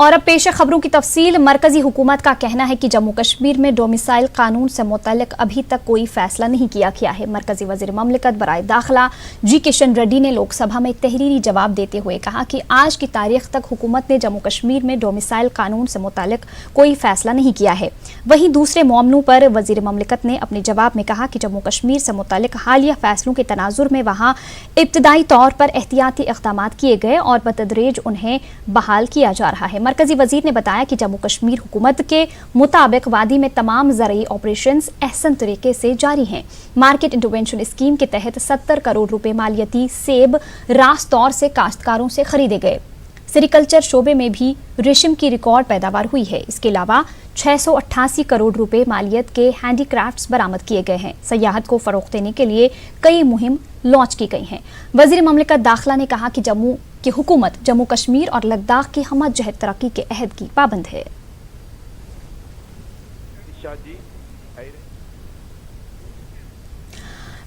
और अब पेश है खबरों की तफसील। मरकजी हुकूमत का कहना है कि जम्मू कश्मीर में डोमिसाइल कानून से मुतल्लिक अभी तक कोई फैसला नहीं किया गया है। मरकजी वजीर ममलिकत बराए दाखिला जी किशन रेड्डी ने लोकसभा में तहरीरी जवाब देते हुए कहा कि आज की तारीख तक हुकूमत ने जम्मू कश्मीर में डोमिसाइल कानून से मुतल्लिक कोई फैसला नहीं किया है। वहीं दूसरे मामलों पर वजीर ममलिकत ने अपने जवाब में कहा कि जम्मू कश्मीर से मुतल्लिक हालिया फैसलों के तनाजुर में वहां इब्तदाई तौर पर एहतियाती इक़दाम किए गए और बतदरीज उन्हें बहाल किया जा रहा है। मरकजी वजीर ने बताया कि जम्मू कश्मीर हुकूमत के मुताबिक वादी में तमाम ज़रई ऑपरेशंस अहसन तरीके से जारी हैं। मार्केट इंटरवेंशन स्कीम के तहत 70 करोड़ रुपए मालियती सेब रास्त तौर से काश्तकारों से खरीदे गए। सेरिकल्चर शोबे में भी रेशम की रिकॉर्ड पैदावार हुई है। इसके अलावा 688 करोड़ रुपए मालियत के हैंडीक्राफ्ट्स बरामद किए गए हैं। सयाहत को फरोग़ देने के लिए कई मुहिम लॉन्च की गई हैं। वज़ीर ममलिकत दाखिला ने कहा कि जम्मू की हुकूमत जम्मू कश्मीर और लद्दाख की हमजहत तरक्की के अहद की पाबंद है।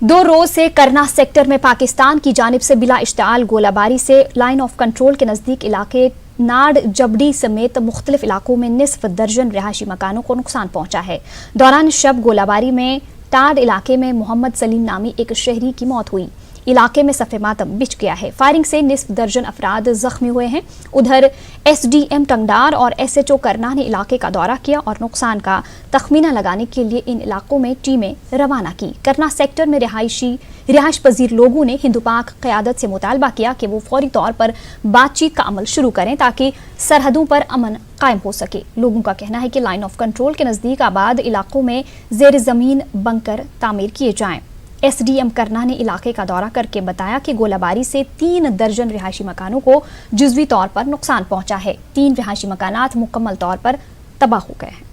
2 रोज से करना सेक्टर में पाकिस्तान की जानिब से बिला इश्ताल गोलाबारी से लाइन ऑफ कंट्रोल के नजदीक इलाके नाड़ जबड़ी समेत मुख्तलिफ इलाकों में निस्फ दर्जन रिहायशी मकानों को नुकसान पहुंचा है। दौरान शब गोलाबारी में टाड इलाके में मोहम्मद सलीम नामी एक शहरी की मौत हुई। इलाके में सफ़े मातम बिछ गया है। फायरिंग से निस्फ दर्जन अफराद जख्मी हुए हैं। उधर SDM टंगडार और SHO करना ने इलाके का दौरा किया और नुकसान का तखमीना लगाने के लिए इन इलाकों में टीमें रवाना की। करना सेक्टर में रिहाइश पजीर लोगों ने हिंदू पाक क़यादत से मुतालबा किया कि वो फौरी तौर पर बातचीत का अमल शुरू करें ताकि सरहदों पर अमन कायम हो सके। लोगों का कहना है कि लाइन ऑफ कंट्रोल के नज़दीक आबाद इलाकों में ज़ेर ज़मीन बंकर तामीर किए जाएं। SDM करना ने इलाके का दौरा करके बताया कि गोलाबारी से 3 दर्जन रिहायशी मकानों को जुज़वी तौर पर नुकसान पहुंचा है। 3 रिहायशी मकानात मुकम्मल तौर पर तबाह हो गए हैं।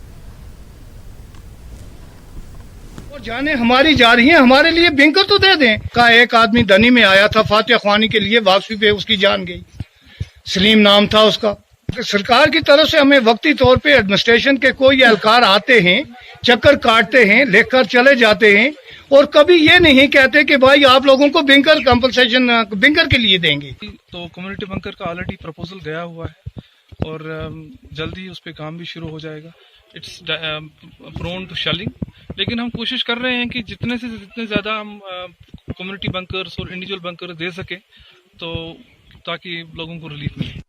और जाने हमारी जा रही है, हमारे लिए बिंकर तो दे दें। का एक आदमी धनी में आया था फातिहा ख्वानी के लिए, वापसी पे उसकी जान गई। सलीम नाम था उसका। सरकार की तरफ से हमें वक्ती तौर पे एडमिनिस्ट्रेशन के कोई एहलकार आते हैं, चक्कर काटते हैं, लेकर चले जाते हैं और कभी ये नहीं कहते कि भाई आप लोगों को बिंकर कंपनसेशन बिंकर के लिए देंगे। तो कम्युनिटी बंकर का ऑलरेडी प्रपोजल गया हुआ है और जल्दी उस पर काम भी शुरू हो जाएगा। इट्स प्रोन टू शेलिंग, लेकिन हम कोशिश कर रहे हैं कि जितने से जितने ज़्यादा हम कम्युनिटी बंकर्स और इंडिविजुअल बंकर दे सके तो ताकि लोगों को रिलीफ मिले।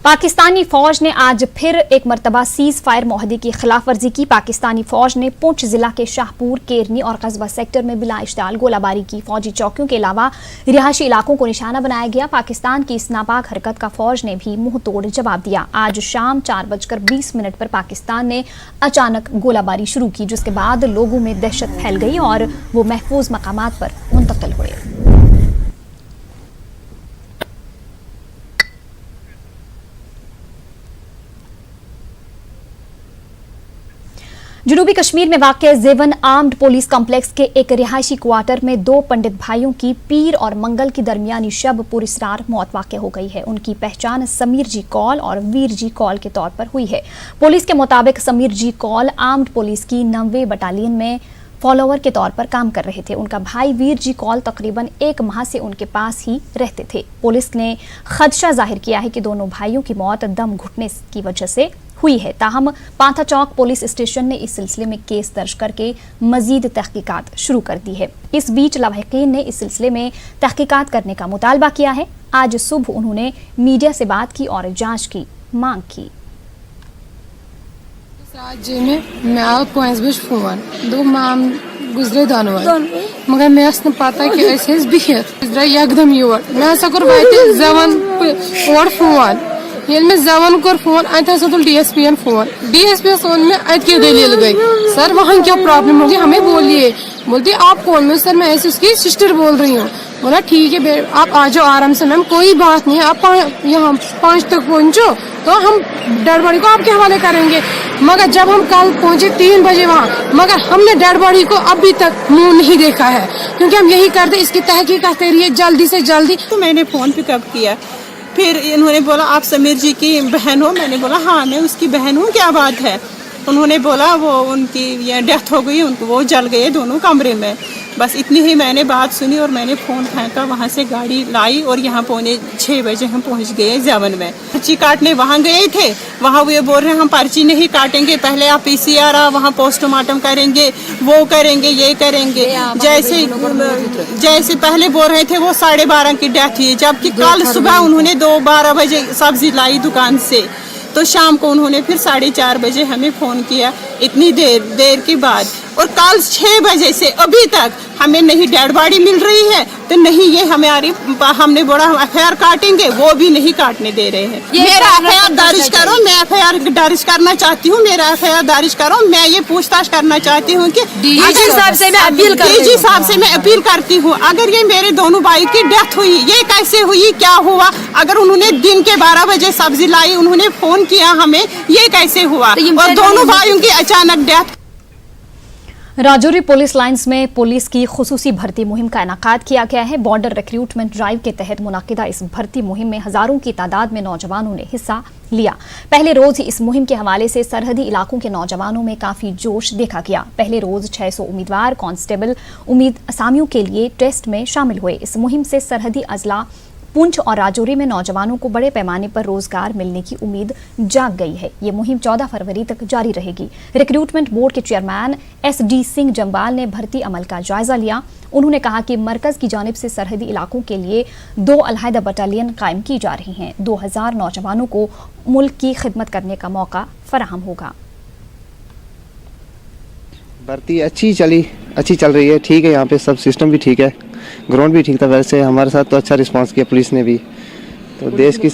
पाकिस्तानी फौज ने आज फिर एक मरतबा सीज फायर मुआहदे की खिलाफ वर्जी की। पाकिस्तानी फौज ने पुंछ जिला के शाहपुर, केरनी और कस्बा सेक्टर में बिला इश्ताल गोलाबारी की। फौजी चौकियों के अलावा रिहायशी इलाकों को निशाना बनाया गया। पाकिस्तान की इस नापाक हरकत का फौज ने भी मुंह तोड़ जवाब दिया। आज शाम 4:20 पर पाकिस्तान ने अचानक गोलाबारी शुरू की, जिसके बाद लोगों में दहशत फैल गई और वो महफूज मकामात पर मुंतकिल हुए। जनूबी कश्मीर में वाक़ ज़ेवन आर्म्ड पुलिस कॉम्प्लेक्स के एक रिहायशी क्वार्टर में 2 पंडित भाइयों की पीर और मंगल की दरमियानी शब पुरस्रार मौत वाक़ हो गई है। उनकी पहचान समीर जी कौल और वीर जी कौल के तौर पर हुई है। पुलिस के मुताबिक समीर जी कौल आर्म्ड पुलिस की 9वीं बटालियन में फॉलोवर के तौर पर काम कर रहे थे। उनका भाई वीर जी कौल तकरीबन 1 माह से उनके पास ही रहते थे। पुलिस ने खदशा जाहिर किया है कि दोनों भाइयों की मौत दम घुटने की वजह से हुई है। ताहम पांथा चौक पुलिस स्टेशन ने इस सिलसिले में केस दर्ज करके मजीद तहकीकात शुरू कर दी है। इस बीच लावाहिकीन ने इस सिलसिले में तहकीकात करने का मुतालबा किया है। आज सुबह उन्होंने मीडिया से बात की और जांच की मांग की। दो माम गुजरे दोनों मगर मे पता कि बिहत एकदम योर मे कोर वाते जवन और फोन ये मैं जवन कोर फोन अत तुल DSP फोन DSP फोन में अत की दलील गई। सर वहाँ क्या प्रॉब्लम होगी हमें बोलिए। बोलती आप कौन? में सर मैं ऐसे उसकी सिस्टर बोल रही हूँ। बोला ठीक है आप आ जाओ आराम से मैम, कोई बात नहीं है। आप यहाँ 5 तक पहुँचो तो हम डेड बॉडी को आपके हवाले करेंगे। मगर जब हम कल पहुँचे 3 बजे वहाँ, मगर हमने डेड बॉडी को अभी तक मुंह नहीं देखा है, क्योंकि हम यही करते इसकी तहकीकात करिए जल्दी से जल्दी। तो मैंने फोन पिकअप किया, फिर इन्होंने बोला आप समीर जी की बहन हो? मैंने बोला हाँ मैं उसकी बहन हूँ, क्या बात है? उन्होंने बोला वो उनकी ये डेथ हो गई, उनको वो जल गए दोनों कमरे में। बस इतनी ही मैंने बात सुनी और मैंने फ़ोन फेंका, वहाँ से गाड़ी लाई और यहाँ 5:45 बजे हम पहुँच गए जवन में। पर्ची काटने वहाँ गए थे, वहाँ वो बोल रहे हैं हम पर्ची नहीं काटेंगे, पहले आप PCR वहाँ पोस्टमार्टम करेंगे, वो करेंगे, ये करेंगे। जैसे पहले बोल रहे थे वो 12:30 की डेथ हुई, जबकि कल सुबह उन्होंने 12 बजे सब्जी लाई दुकान से, तो शाम को उन्होंने फिर 4:30 बजे हमें फ़ोन किया इतनी देर के बाद। और कल 6 बजे से अभी तक हमें नहीं डेड बॉडी मिल रही है, तो नहीं ये हमने बोला हम FIR काटेंगे, वो भी नहीं काटने दे रहे हैं। मेरा FIR दर्ज करो, मैं FIR दर्ज करना चाहती हूँ, मेरा FIR दर्ज करो। मैं ये पूछताछ करना चाहती हूँ कि DG साहब से मैं अपील करती हूँ, अगर ये मेरे दोनों भाई की डेथ हुई, ये कैसे हुई, क्या हुआ? अगर उन्होंने दिन के 12 बजे सब्जी लाई, उन्होंने फोन किया हमें, ये कैसे हुआ? और दोनों भाइयों की अचानक डेथ। राजौरी पुलिस लाइंस में पुलिस की खुसूसी भर्ती मुहिम का इनाकाद किया गया है। बॉर्डर रिक्रूटमेंट ड्राइव के तहत मुनाकिदा इस भर्ती मुहिम में हजारों की तादाद में नौजवानों ने हिस्सा लिया। पहले रोज ही इस मुहिम के हवाले से सरहदी इलाकों के नौजवानों में काफी जोश देखा गया। पहले रोज 600 उम्मीदवार कांस्टेबल असामियों के लिए टेस्ट में शामिल हुए। इस मुहिम से सरहदी अजला पुंछ और राजौरी में नौजवानों को बड़े पैमाने पर रोजगार मिलने की उम्मीद जाग गई है। ये मुहिम 14 फरवरी तक जारी रहेगी। रिक्रूटमेंट बोर्ड के चेयरमैन SD सिंह जम्बाल ने भर्ती अमल का जायजा लिया। उन्होंने कहा कि मरकज की जानिब से सरहदी इलाकों के लिए 2 अलहदा बटालियन कायम की जा रही हैं। 2000 नौजवानों को मुल्क की खिदमत करने का मौका फराहम होगा। भर्ती अच्छी चल रही है, ठीक है। यहाँ पे सब सिस्टम भी ठीक है, ग्राउंड भी ठीक था। वैसे हमारे साथ तो अच्छा रिस्पांस किया पुलिस ने भी। तो देश की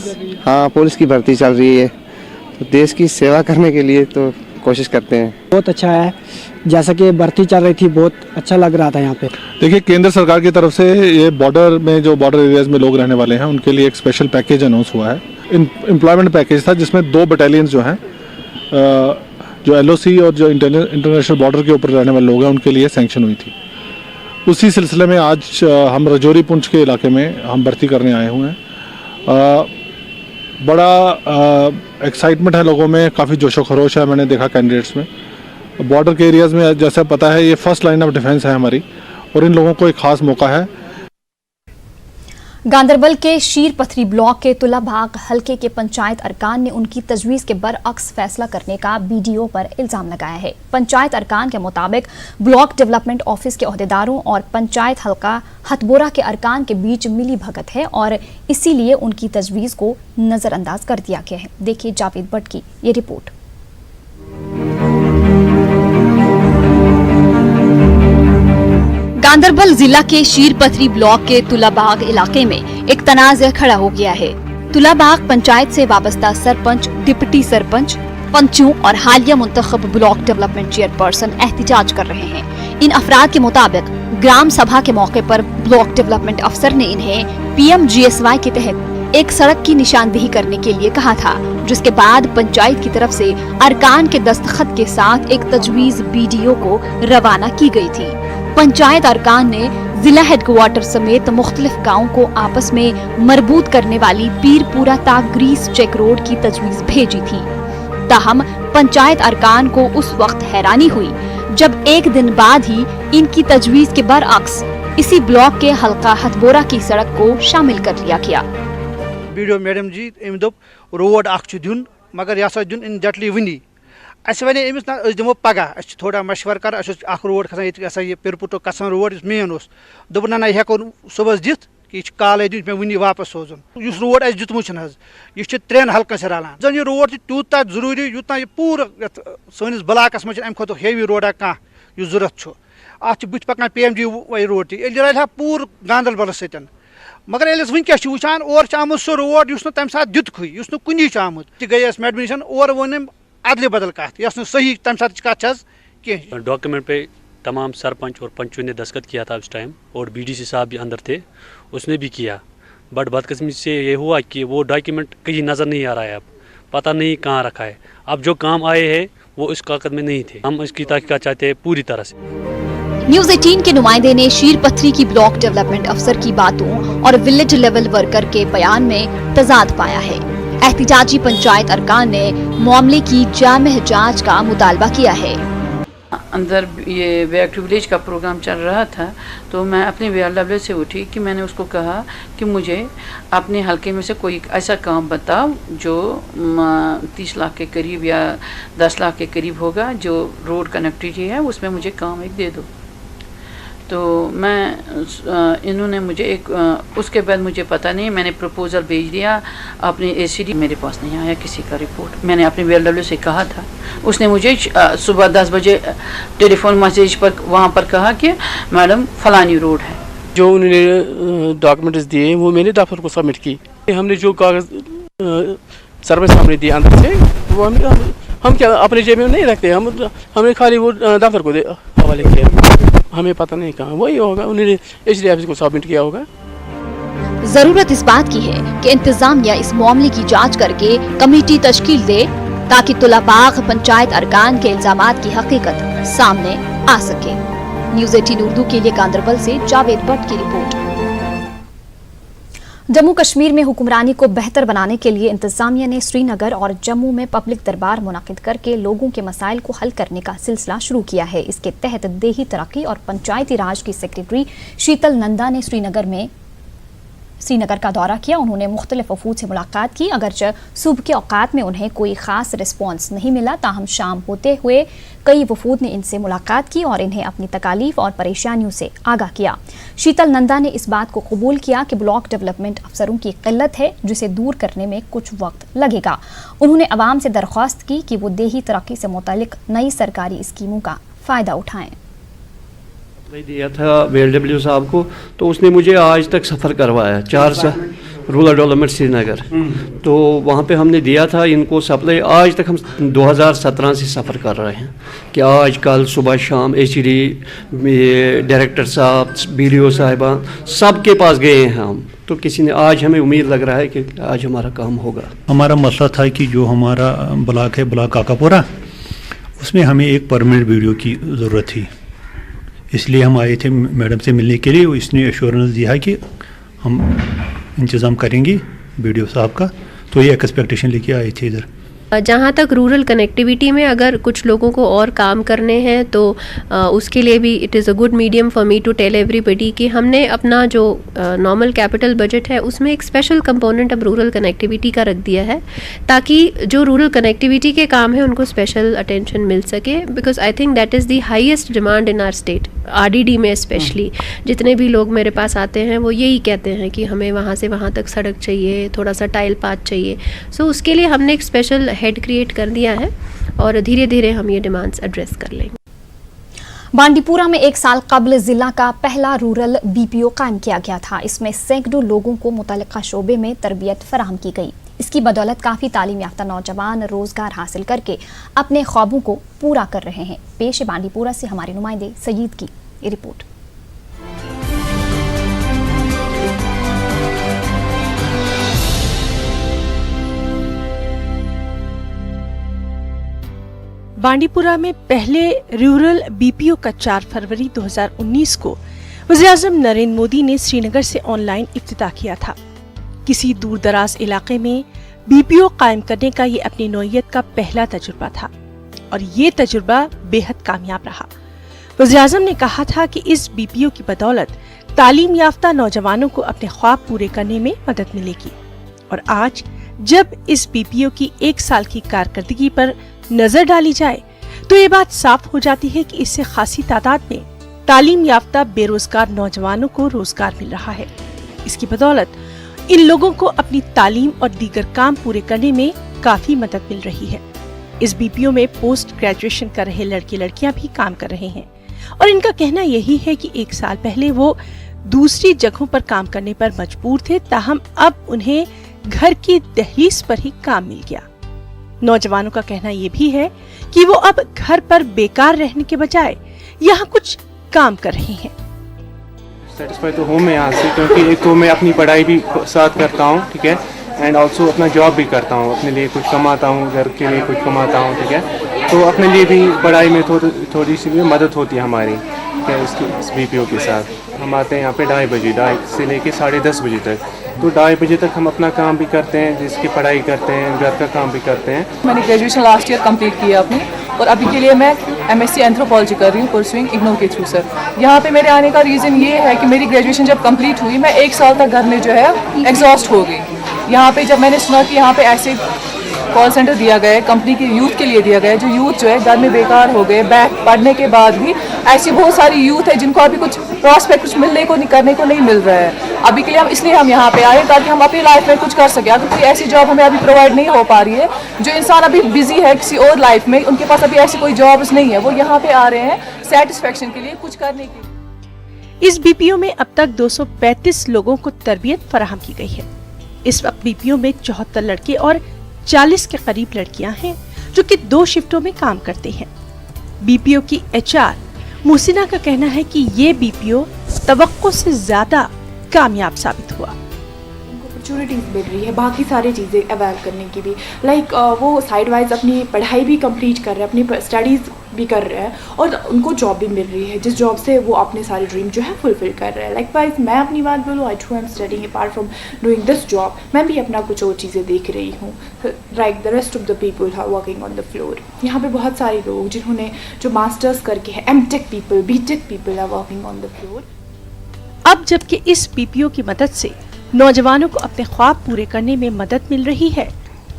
पुलिस की भर्ती चल रही है, तो देश की सेवा करने के लिए तो कोशिश करते हैं। बहुत अच्छा है, जैसा कि भर्ती चल रही थी बहुत अच्छा लग रहा था यहाँ पे। देखिए, केंद्र सरकार की तरफ से ये बॉर्डर में जो बॉर्डर एरियाज में लोग रहने वाले हैं उनके लिए एक स्पेशल पैकेज अनाउंस हुआ है। एम्प्लॉयमेंट पैकेज था जिसमें 2 बटालियंस जो हैं जो LOC और जो इंटरनेशनल बॉर्डर के ऊपर रहने वाले लोग हैं उनके लिए सैंक्शन हुई थी। उसी सिलसिले में आज हम राजौरी पुंछ के इलाके में हम भर्ती करने आए हुए हैं। बड़ा एक्साइटमेंट है लोगों में, काफ़ी जोशो खरोश है मैंने देखा कैंडिडेट्स में। बॉर्डर के एरियाज़ में जैसा पता है ये फर्स्ट लाइन ऑफ डिफेंस है हमारी, और इन लोगों को एक ख़ास मौका है। गांदरबल के शीर पथरी ब्लॉक के तुलाबाग हलके के पंचायत अरकान ने उनकी तजवीज़ के बरअक्स फैसला करने का BDO पर इल्ज़ाम लगाया है। पंचायत अरकान के मुताबिक ब्लॉक डेवलपमेंट ऑफिस के अहदेदारों और पंचायत हलका हथबोरा के अरकान के बीच मिली भगत है और इसीलिए उनकी तजवीज़ को नज़रअंदाज कर दिया गया है। देखिए जावेद भट्ट की ये रिपोर्ट। गांदरबल जिला के शीर पथरी ब्लॉक के तुलाबाग इलाके में एक तनाज़ा खड़ा हो गया है। तुलाबाग पंचायत से वाबस्ता सरपंच, डिप्टी सरपंच, पंचों और हालिया मुंतखब ब्लॉक डेवलपमेंट चेयरपर्सन एहतिजाज कर रहे हैं। इन अफराद के मुताबिक ग्राम सभा के मौके पर ब्लॉक डेवलपमेंट अफसर ने इन्हें PMGSY के तहत एक सड़क की निशानदेही करने के लिए कहा था, जिसके बाद पंचायत की तरफ से अरकान के दस्तखत के साथ एक तजवीज़ BDO को रवाना की गई थी। पंचायत अरकान ने जिला हेडक्वार्टर समेत मुख्तलिफ गाँव को आपस में मरबूत करने वाली पीरपुरा ता ग्रीस चेक रोड की तजवीज़ भेजी थी। ताहम पंचायत अरकान को उस वक्त हैरानी हुई जब एक दिन बाद ही इनकी तजवीज़ के बरअक्स इसी ब्लॉक के हल्का हथबोरा की सड़क को शामिल कर लिया गया। BDO मैडम जी अम दोप रोड अख दिन, मगर यह दिन इन जटली वनी अस वे अमिस ना दिमो पगह थोड़ा मशवर कर अख रोड खसान ये पिरपुटो कसान रोड मेन दोप ना हेको सुबह दिथ कि काले दिन मे वनी वापस सोजन। इस रोड अस दितमुत यह 3 हल्कन से रलान जन यह रोड तूत जरूरी यूतना यह पूरा सनिस ब्लाकस मज अम खुद हेवी रोडा कह जरूरत अत बुत पकान PMG रोड रहा पूर गांदरबल सतन, मगर वनकस वुचान और आमुत सह रोड तम सात दितुक कुन आमुत गई मैडम निश और वोनम अदल बदल कत यस सही तम सात कत कह। डॉक्यूमेंट पे तमाम सरपंच और पंचों ने दस्तखत किया था उस टाइम, और BDC साहब भी अंदर थे, उसने भी किया। बट बदकिस्मती से ये हुआ कि वो डॉक्यूमेंट कहीं नज़र नहीं आ रहा है, अब पता नहीं कहाँ रखा है। अब जो काम आए हैं वो इस कागज में नहीं थे। हम इसकी तहकीकात चाहते हैं पूरी तरह से। न्यूज़ 18 के नुमाइंदे ने शीर पथरी की ब्लॉक डेवलपमेंट अफसर की बातों और विलेज लेवल वर्कर के बयान में तजाद पाया है। एहतिजाजी पंचायत अरकान ने मामले की जामिह जांच का मुतालबा किया है। अंदर ये बैक टू विलेज का प्रोग्राम चल रहा था, तो मैं अपने VRW से उठी कि मैंने उसको कहा कि मुझे अपने हलके में से कोई ऐसा काम बताओ जो 30 लाख के करीब या 10 लाख के करीब होगा, जो रोड कनेक्टिविटी है उसमें मुझे काम एक दे दो। तो मैं इन्होंने मुझे उसके बाद मुझे पता नहीं, मैंने प्रपोज़ल भेज दिया अपने ACD, मेरे पास नहीं आया किसी का रिपोर्ट। मैंने अपने VRW से कहा था, उसने मुझे सुबह 10 बजे टेलीफोन मैसेज पर वहाँ पर कहा कि मैडम फलानी रोड है। जो उन्होंने डॉक्यूमेंट्स दिए वो मैंने दफ्तर को सबमिट की। हमने जो कागज़ सर्वे सामने दिए अंदर से, वो हम क्या अपने जेब में नहीं रखते, हमने खाली वो दफ्तर को हवाले किया। हमें पता नहीं कहाँ वही होगा, उन्होंने HDI ऑफिस को सबमिट किया होगा। जरूरत इस बात की है कि इंतजामिया इस मामले की जांच करके कमेटी तश्कील दे ताकि तुलाबाग पंचायत अरकान के इल्जामात की हकीकत सामने आ सके। न्यूज़ 18 उर्दू के लिए गांदरबल से जावेद भट्ट की रिपोर्ट। जम्मू कश्मीर में हुक्मरानी को बेहतर बनाने के लिए इंतजामिया ने श्रीनगर और जम्मू में पब्लिक दरबार मुनाकिद करके लोगों के मसाइल को हल करने का सिलसिला शुरू किया है। इसके तहत देही तरक्की और पंचायती राज की सेक्रेटरी शीतल नंदा ने श्रीनगर का दौरा किया। उन्होंने मुख्तलिफ वफूद से मुलाकात की। अगरचे सुबह के औकात में उन्हें कोई खास रिस्पॉन्स नहीं मिला, ताहम शाम होते हुए कई वफूद ने इनसे मुलाकात की और इन्हें अपनी तकालीफ और परेशानियों से आगाह किया। शीतल नंदा ने इस बात को कबूल किया कि ब्लॉक डेवलपमेंट अफसरों की किल्लत है, जिसे दूर करने में कुछ वक्त लगेगा। उन्होंने अवाम से दरख्वास्त की कि वो देही तरक्की से मुतालिक नई सरकारी स्कीमों का फ़ायदा उठाएं। दिया था VLW साहब को, तो उसने मुझे आज तक सफ़र करवाया 4 साल रूरल डेवलपमेंट श्रीनगर। तो वहाँ पे हमने दिया था इनको सप्लाई। आज तक हम 2017 से सफ़र कर रहे हैं कि आज कल सुबह शाम HD डायरेक्टर साहब, BDO साहिबा सबके पास गए हैं हम। तो किसी ने आज हमें उम्मीद लग रहा है कि आज हमारा काम होगा। हमारा मसला था कि जो हमारा ब्लॉक है, ब्लॉक काकापुरा, उसमें हमें एक परमानेंट BDO की ज़रूरत थी। इसलिए हम आए थे मैडम से मिलने के लिए। इसने एश्योरेंस दिया कि हम इंतज़ाम करेंगे BDO साहब का, तो ये एक्सपेक्टेशन लेके आए थे इधर। जहाँ तक रूरल कनेक्टिविटी में अगर कुछ लोगों को और काम करने हैं तो उसके लिए भी it is a good medium for me to tell everybody कि हमने अपना जो नॉर्मल कैपिटल बजट है उसमें एक स्पेशल कंपोनेंट अब रूरल कनेक्टिविटी का रख दिया है, ताकि जो रूरल कनेक्टिविटी के काम है उनको स्पेशल अटेंशन मिल सके। Because I think that is the highest demand in are state, RDD में स्पेशली। जितने भी लोग मेरे पास आते हैं वो यही कहते हैं कि हमें वहाँ से वहाँ तक सड़क चाहिए, थोड़ा सा टाइल पाथ चाहिए। सो उसके लिए हमने एक स्पेशल हेड क्रिएट कर दिया है और धीरे धीरे हम ये डिमांड्स एड्रेस कर लेंगे। बांडीपुरा में 1 साल कबल जिला का पहला रूरल BPO कायम किया गया था। इसमें सैकड़ों लोगों को मुतल्लिका शोबे में तरबियत फराहम की गई। इसकी बदौलत काफ़ी तालीम याफ्ता नौजवान रोजगार हासिल करके अपने ख्वाबों को पूरा कर रहे हैं। पेश बांडीपुरा से हमारे नुमाइंदे सईद की ये रिपोर्ट। बांडीपुरा में पहले रूरल BPO का 4 फरवरी 2019 को वज़ीर-ए-आज़म नरेंद्र मोदी ने श्रीनगर से ऑनलाइन इफ्तिताह किया था। किसी दूर दराज इलाके में BPO कायम करने का ये अपनी नौइयत का पहला तजुर्बा था और ये तजुर्बा बेहद कामयाब रहा। वज़ीर-ए-आज़म ने कहा था कि इस BPO की बदौलत तालीम याफ्ता नौजवानों को अपने ख्वाब पूरे करने में मदद मिलेगी। और आज जब इस BPO की 1 साल की कारकर्दगी पर नजर डाली जाए तो ये बात साफ हो जाती है कि इससे खासी तादाद में तालीम याफ्ता बेरोजगार नौजवानों को रोजगार मिल रहा है। इसकी बदौलत इन लोगों को अपनी तालीम और दीगर काम पूरे करने में काफी मदद मिल रही है। इस BPO में पोस्ट ग्रेजुएशन कर रहे लड़के लड़कियां भी काम कर रहे हैं और इनका कहना यही है कि 1 साल पहले वो दूसरी जगहों पर काम करने पर मजबूर थे, ताहम अब उन्हें घर की दहलीज पर ही काम मिल गया। नौजवानों का कहना ये भी है कि वो अब घर पर बेकार रहने के बजाय यहाँ कुछ काम कर रहे हैं। सेटिस्फाई तो हूँ मैं यहाँ से, क्योंकि एक तो मैं अपनी पढ़ाई भी साथ करता हूँ, ठीक है, एंड ऑल्सो अपना जॉब भी करता हूँ, अपने लिए कुछ कमाता हूँ, घर के लिए कुछ कमाता हूँ, ठीक है। तो अपने लिए भी पढ़ाई में थोड़ी सी भी मदद होती है हमारी, ठीक है, इस BPO के साथ। हम आते हैं यहाँ पे 2:30 बजे, 2:30 से लेके 10:30 बजे तक। तो 2:30 बजे तक हम अपना काम भी करते हैं, जिसकी पढ़ाई करते हैं, घर का काम भी करते हैं। मैंने ग्रेजुएशन लास्ट ईयर कंप्लीट किया अपनी, और अभी के लिए मैं MSc एंथ्रोपोलॉजी कर रही हूँ परसुइंग इग्नू के थ्रू सर। यहाँ पे मेरे आने का रीज़न ये है कि मेरी ग्रेजुएशन जब कंप्लीट हुई मैं 1 साल तक घर में जो है एग्जॉस्ट हो गई। यहाँ पे जब मैंने सुना कि यहाँ पे ऐसे कॉल सेंटर दिया गया है कंपनी के यूथ के लिए दिया गया है, जो यूथ जो है घर में बेकार हो गए, बैक पढ़ने के बाद भी ऐसी बहुत सारी यूथ है जिनको अभी कुछ प्रॉस्पेक्ट कुछ मिलने को करने को नहीं मिल रहा है। अभी के लिए इसलिए हम यहाँ पे आए ताकि हम अपनी लाइफ में कुछ कर सकें। अगर कोई ऐसी जॉब हमें अभी प्रोवाइड नहीं हो पा रही है, जो इंसान अभी बिजी है किसी और लाइफ में, उनके पास अभी ऐसी कोई जॉब्स नहीं है, वो यहाँ पे आ रहे हैं सेटिस्फेक्शन के लिए, कुछ करने के लिए। इस बीपीओ में अब तक 235 लोगों को तरबियत फराहम की गई है। इस वक्त बीपीओ में 74 लड़के और 40 के करीब लड़कियां हैं जो कि 2 शिफ्टों में काम करते हैं। बीपीओ की HR मुहसिना का कहना है कि ये बीपीओ तवक्को से ज्यादा कामयाब साबित हुआ। अपॉर्चुनिटीज़ मिल रही है बाकी सारी चीज़ें अवेल करने की भी, लाइक वो साइड वाइज अपनी पढ़ाई भी कंप्लीट कर रहे हैं, अपनी स्टडीज़ भी कर रहे हैं और उनको जॉब भी मिल रही है जिस जॉब से वो अपने सारे ड्रीम जो है फुलफिल कर रहे हैं। लाइक वाइज मैं अपनी बात बोलूँ, I too am studying apart from doing this job, मैं भी अपना कुछ और चीज़ें देख रही हूँ। Like the rest of the people are working on the floor. यहाँ पे बहुत सारे लोग जिन्होंने जो मास्टर्स करके है, M.Tech people, B.Tech people are working on the floor. अब जबकि इस बीपीओ की मदद से नौजवानों को अपने ख्वाब पूरे करने में मदद मिल रही है,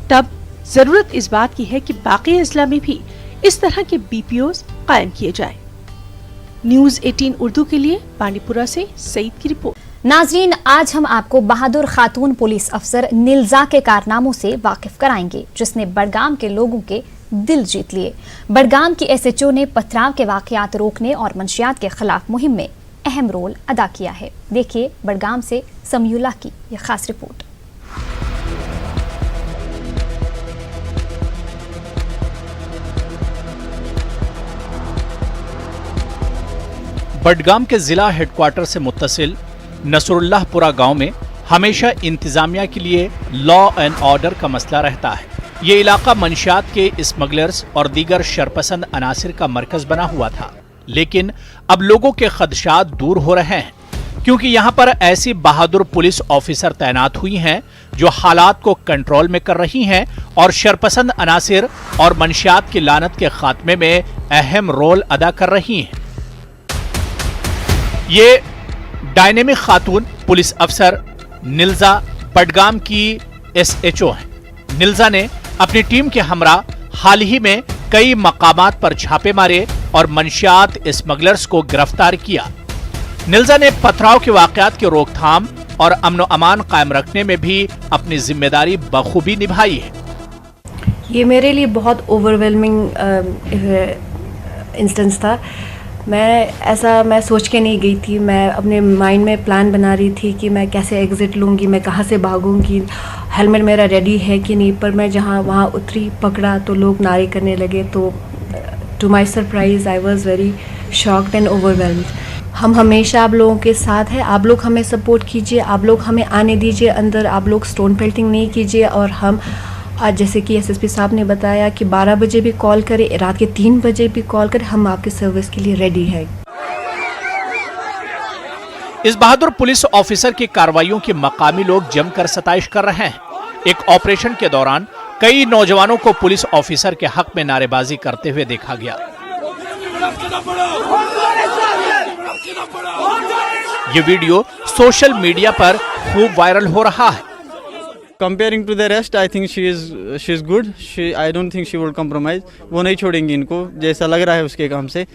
तब जरूरत इस बात की है कि बाकी अजला में भी इस तरह के बीपीओस कायम किए जाएं। न्यूज़ 18 उर्दू के लिए बांडीपुरा से सईद की रिपोर्ट। नाजरीन, आज हम आपको बहादुर खातून पुलिस अफसर निल्जा के कारनामों से वाकिफ कराएंगे, जिसने बड़गाम के लोगों के दिल जीत लिए। बड़गाम की SHO ने पथराव के वाकयात रोकने और मंशियात के खिलाफ मुहिम में अहम रोल अदा किया है। देखिए बड़गाम से समीउल्लाह की यह खास रिपोर्ट। बडगाम के जिला हेडक्वार्टर से मुत्तसिल नसरुल्लाहपुरा गांव में हमेशा इंतजामिया के लिए लॉ एंड ऑर्डर का मसला रहता है। ये इलाका मंशियात के स्मगलर्स और दीगर शरपसंद अनासिर का मरकज बना हुआ था, लेकिन अब लोगों के खदशात दूर हो रहे हैं, क्योंकि यहाँ पर ऐसी बहादुर पुलिस ऑफिसर तैनात हुई हैं जो हालात को कंट्रोल में कर रही हैं और शरपसंद अनासिर और मंशियात की लानत के खात्मे में अहम रोल अदा कर रही हैं। ये डायनेमिक खातून पुलिस अफसर निल्जा बडगाम की SHO हैं। निल्जा ने अपनी टीम के हमरा हाल ही में कई मकामात पर छापे मारे और मंशियात स्मगलर्स को गिरफ्तार किया। निल्जा ने पथराव के वाकयात की रोकथाम और अमन अमान कायम रखने में भी अपनी जिम्मेदारी बखूबी निभाई है। ये मेरे लिए बहुत ओवरवेलमिंग इंस्टेंस था। मैं सोच के नहीं गई थी। मैं अपने माइंड में प्लान बना रही थी कि मैं कैसे एग्ज़िट लूँगी, मैं कहाँ से भागूंगी, हेलमेट मेरा रेडी है कि नहीं। पर मैं जहाँ वहाँ उतरी, पकड़ा तो लोग नारे करने लगे, तो to my surprise I was very shocked and overwhelmed. हम हमेशा आप लोगों के साथ हैं, आप लोग हमें सपोर्ट कीजिए, आप लोग हमें आने दीजिए अंदर, आप लोग स्टोन पेल्टिंग नहीं कीजिए। और हम आज जैसे कि SSP साहब ने बताया कि 12 बजे भी कॉल करें, रात के 3 बजे भी कॉल करें, हम आपके सर्विस के लिए रेडी हैं। इस बहादुर पुलिस ऑफिसर की कार्रवाइयों की मकामी लोग जमकर सताइश कर रहे हैं। एक ऑपरेशन के दौरान कई नौजवानों को पुलिस ऑफिसर के हक में नारेबाजी करते हुए देखा गया। ये वीडियो सोशल मीडिया पर खूब वायरल हो रहा है। Comparing to the rest, I think she is good. I don't think she will compromise. वो नहीं छोड़ेंगी इनको, जैसा लग रहा है उसके काम से।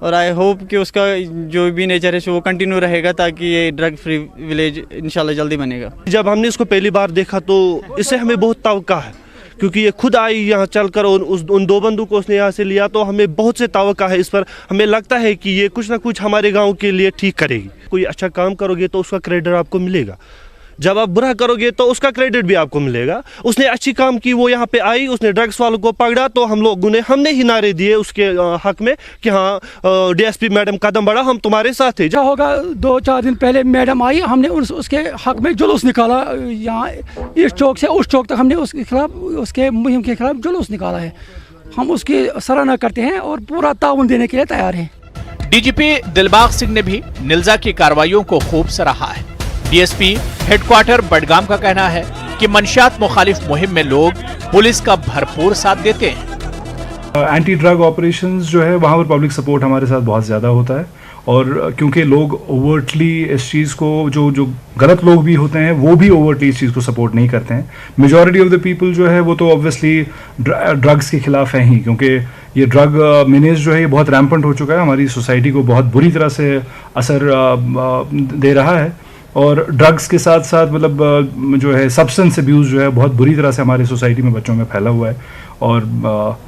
और आई होप कि उसका जो भी नेचर है वो कंटिन्यू रहेगा, ताकि ये ड्रग फ्री विलेज इंशाल्लाह जल्दी बनेगा। जब हमने इसको पहली बार देखा तो इससे हमें बहुत तवक्का है, क्योंकि ये खुद आई यहाँ चलकर और उन 2 बंदों को उसने यहाँ से लिया, तो हमें बहुत से तवक्का है इस पर। हमें लगता है कि ये कुछ ना कुछ हमारे गाँव के लिए ठीक करेगी। कोई अच्छा काम करोगे तो उसका क्रेडिट आपको मिलेगा, जब आप बुरा करोगे तो उसका क्रेडिट भी आपको मिलेगा। उसने अच्छी काम की, वो यहाँ पे आई, उसने ड्रग्स वालों को पकड़ा, तो हमने ही नारे दिए उसके हक में कि हाँ DSP मैडम कदम बढ़ा, हम तुम्हारे साथ थे। क्या होगा, 2-4 दिन पहले मैडम आई, हमने उसके हक में जुलूस निकाला। यहाँ इस चौक से उस चौक तक हमने उसके खिलाफ, उसके मुहिम के खिलाफ जुलूस निकाला है। हम उसकी सराहना करते हैं और पूरा ताउन देने के लिए तैयार हैं। DGP दिलबाग सिंह ने भी निल्जा की कार्रवाइयों को खूब सराहा है। DSP हेडक्वार्टर बडगाम का कहना है कि मंशियात मुखालिफ मुहिम में लोग पुलिस का भरपूर साथ देते हैं। एंटी ड्रग ऑपरेशंस जो है वहाँ पर पब्लिक सपोर्ट हमारे साथ बहुत ज़्यादा होता है, और क्योंकि लोग ओवर्टली इस चीज़ को, जो गलत लोग भी होते हैं वो भी ओवर्टली इस चीज़ को सपोर्ट नहीं करते हैं. मेजॉरिटी ऑफ द पीपल जो है वो तो ऑब्वियसली ड्रग्स के खिलाफ हैं ही, क्योंकि ये ड्रग मीनेज जो है ये बहुत रैम्पेंट हो चुका है, हमारी सोसाइटी को बहुत बुरी तरह से असर दे रहा है. और ड्रग्स के साथ साथ मतलब जो है सब्सटेंस अब्यूज़ जो है बहुत बुरी तरह से हमारी सोसाइटी में बच्चों में फैला हुआ है. और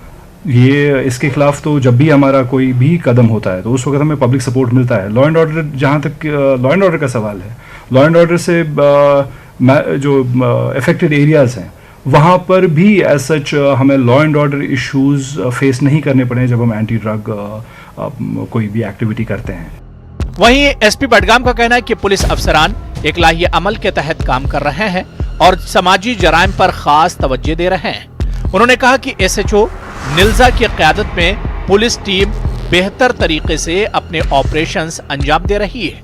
ये इसके खिलाफ तो जब भी हमारा कोई भी कदम होता है तो उस वक्त हमें पब्लिक सपोर्ट मिलता है. लॉ एंड ऑर्डर, जहाँ तक लॉ एंड ऑर्डर का सवाल है, लॉ एंड ऑर्डर से जो अफेक्टेड एरियाज़ हैं वहाँ पर भी एज सच हमें law and order issues face नहीं करने पड़े जब हम एंटी ड्रग कोई भी एक्टिविटी करते हैं. वहीं एसपी बडगाम का कहना है कि पुलिस अफसरान एक लाही अमल के तहत काम कर रहे हैं और समाजी जराइम पर खास तवज्जो दे रहे हैं. उन्होंने कहा कि एसएचओ निल्जा की क़यादत में पुलिस टीम बेहतर तरीके से अपने ऑपरेशंस अंजाम दे रही है.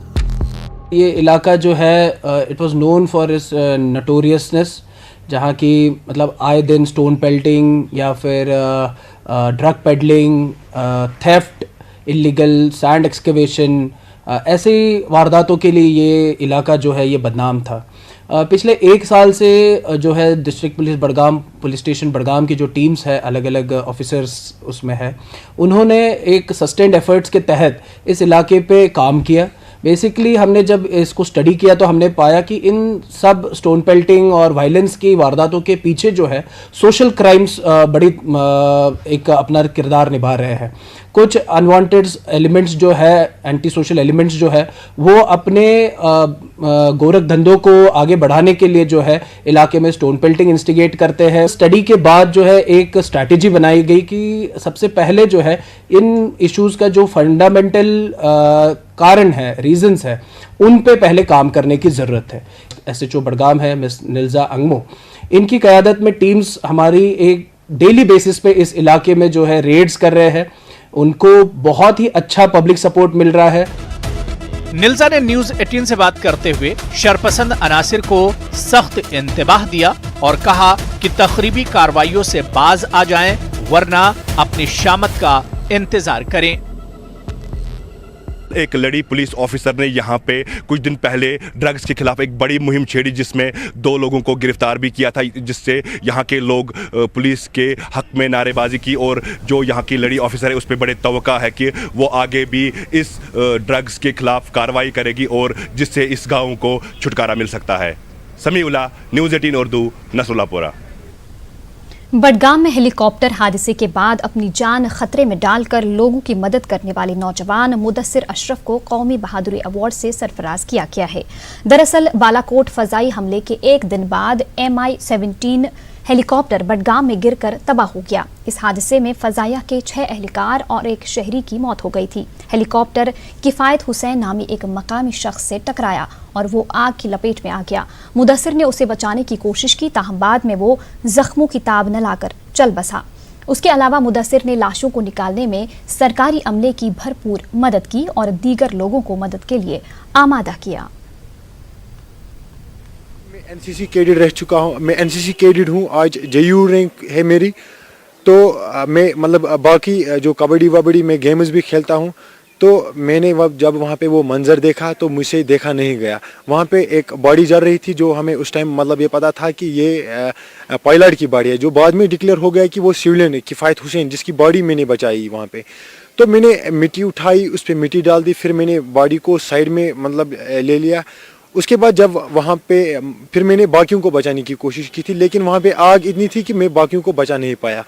ये इलाका जो है it was known for its notoriousness, जहाँ की मतलब आए दिन स्टोन पेल्टिंग या फिर drug peddling, theft, illegal sand excavation, ऐसी वारदातों के लिए ये इलाका जो है ये बदनाम था. पिछले 1 साल से जो है district police Budgam, police station Budgam की जो टीम्स है, अलग अलग ऑफिसर्स उसमें है, उन्होंने एक सस्टेन्ड एफर्ट्स के तहत इस इलाके पे काम किया. बेसिकली हमने जब इसको स्टडी किया तो हमने पाया कि इन सब स्टोन पेल्टिंग और वायलेंस की वारदातों के पीछे जो है सोशल क्राइम्स बड़ी एक अपना किरदार निभा रहे हैं. कुछ अनवांटेड एलिमेंट्स जो है, एंटी सोशल एलिमेंट्स जो है, वो अपने गोरख धंधों को आगे बढ़ाने के लिए जो है इलाके में स्टोन पेल्टिंग इंस्टिगेट करते हैं. स्टडी के बाद जो है एक स्ट्रैटेजी बनाई गई कि सबसे पहले जो है इन इश्यूज़ का जो फंडामेंटल कारण है, रीजंस है, उन पे पहले काम करने की ज़रूरत है. एसएचओ बडगाम है मिस निल्जा अंगमो, इनकी क़यादत में टीम्स हमारी एक डेली बेसिस पे इस इलाके में जो है रेड्स कर रहे हैं. उनको बहुत ही अच्छा पब्लिक सपोर्ट मिल रहा है. निल्जा ने न्यूज 18 से बात करते हुए शरपसंद अनासिर को सख्त इंतबाह दिया और कहा कि तखरीबी कार्रवाइयों से बाज आ जाएं, वरना अपनी शामत का इंतजार करें. एक लेडी पुलिस ऑफिसर ने यहाँ पे कुछ दिन पहले ड्रग्स के खिलाफ एक बड़ी मुहिम छेड़ी, जिसमें 2 लोगों को गिरफ्तार भी किया था, जिससे यहाँ के लोग पुलिस के हक में नारेबाजी की. और जो यहाँ की लेडी ऑफिसर है उस पर बड़े तवक्का है कि वो आगे भी इस ड्रग्स के खिलाफ कार्रवाई करेगी और जिससे इस गाँव को छुटकारा मिल सकता है. समीउल्लाह, न्यूज़ 18 उर्दू, नसरुल्लाहपुरा. बडगाम में हेलीकॉप्टर हादसे के बाद अपनी जान खतरे में डालकर लोगों की मदद करने वाले नौजवान मुदस्सिर अशरफ को कौमी बहादुरी अवार्ड से सरफराज किया गया है. दरअसल बालाकोट फजाई हमले के एक दिन बाद MI-17 हेलीकॉप्टर बडगाम में गिरकर तबाह हो गया. इस हादसे में फजाइया के 6 एहलकार और एक शहरी की मौत हो गई थी. हेलीकॉप्टर किफायत हुसैन नामी एक मकामी शख्स से टकराया और वो आग की लपेट में आ गया. मुदस्सिर ने उसे बचाने की कोशिश की, ताहम बाद में वो जख्मों की ताब न लाकर चल बसा. उसके अलावा मुदस्सिर ने लाशों को निकालने में सरकारी अमले की भरपूर मदद की और दीगर लोगों को मदद के लिए आमादा किया. एनसीसी कैडेट रह चुका हूँ, मैं एनसीसी कैडेट हूँ, आज JU रैंक है मेरी. तो मैं मतलब बाकी जो कबड्डी वबड्डी में गेम्स भी खेलता हूँ. तो मैंने जब वहाँ पे वो मंजर देखा तो मुझसे देखा नहीं गया. वहाँ पे एक बॉडी जल रही थी जो हमें उस टाइम मतलब ये पता था कि ये पायलट की बॉडी है, जो बाद में डिक्लेयर हो गया कि वो सिविलियन है, किफायत हुसैन, जिसकी बॉडी मैंने बचाई वहाँ पे. तो मैंने मिट्टी उठाई, उस पर मिट्टी डाल दी, फिर मैंने बॉडी को साइड में मतलब ले लिया. उसके बाद जब वहाँ पे फिर मैंने बाकियों को बचाने की कोशिश की थी, लेकिन वहाँ पे आग इतनी थी कि मैं बाकियों को बचा नहीं पाया.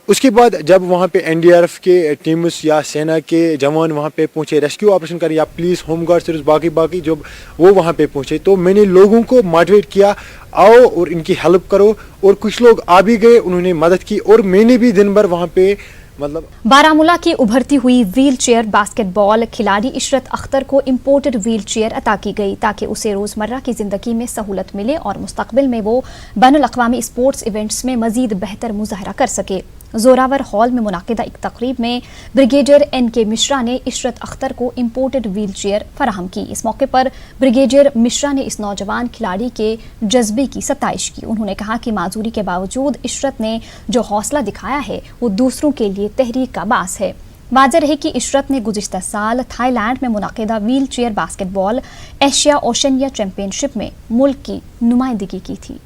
उसके बाद जब वहाँ पे NDRF के टीम्स या सेना के जवान वहाँ पे पहुँचे रेस्क्यू ऑपरेशन करें, या पुलिस, होमगार्ड सर्विस, बाकी जब वो वहाँ पे पहुँचे, तो मैंने लोगों को मोटिवेट किया, आओ और इनकी हेल्प करो. और कुछ लोग आ भी गए, उन्होंने मदद की, और मैंने भी दिन भर वहाँ पे मतलब. बारामूला की उभरती हुई व्हील चेयर बास्केटबॉल खिलाड़ी इशरत अख्तर को इम्पोर्टेड व्हील चेयर अता की गई ताकि उसे रोजमर्रा की जिंदगी में सहूलत मिले और मुस्तकबिल में वो बैनुल अक़वामी स्पोर्ट्स इवेंट्स में मजीद बेहतर मुजाहरा कर सके. जोरावर हॉल में मुनाकिदा एक तकरीब में ब्रिगेडियर NK मिश्रा ने इशरत अख्तर को इम्पोर्टेड व्हील चेयर फराहम की। इस मौके पर ब्रिगेडियर मिश्रा ने इस नौजवान खिलाड़ी के जज्बे की सताइश की। उन्होंने कहा कि माजूरी के बावजूद इशरत ने जो हौसला दिखाया है वो दूसरों के लिए तहरीक का बास है। वाज़ेह रहे कि इशरत ने गुज़िश्ता साल थाईलैंड में मुनाकिदा wheel chair basketball Asia Oceania championship में मुल्क की नुमाइंदगी की थी।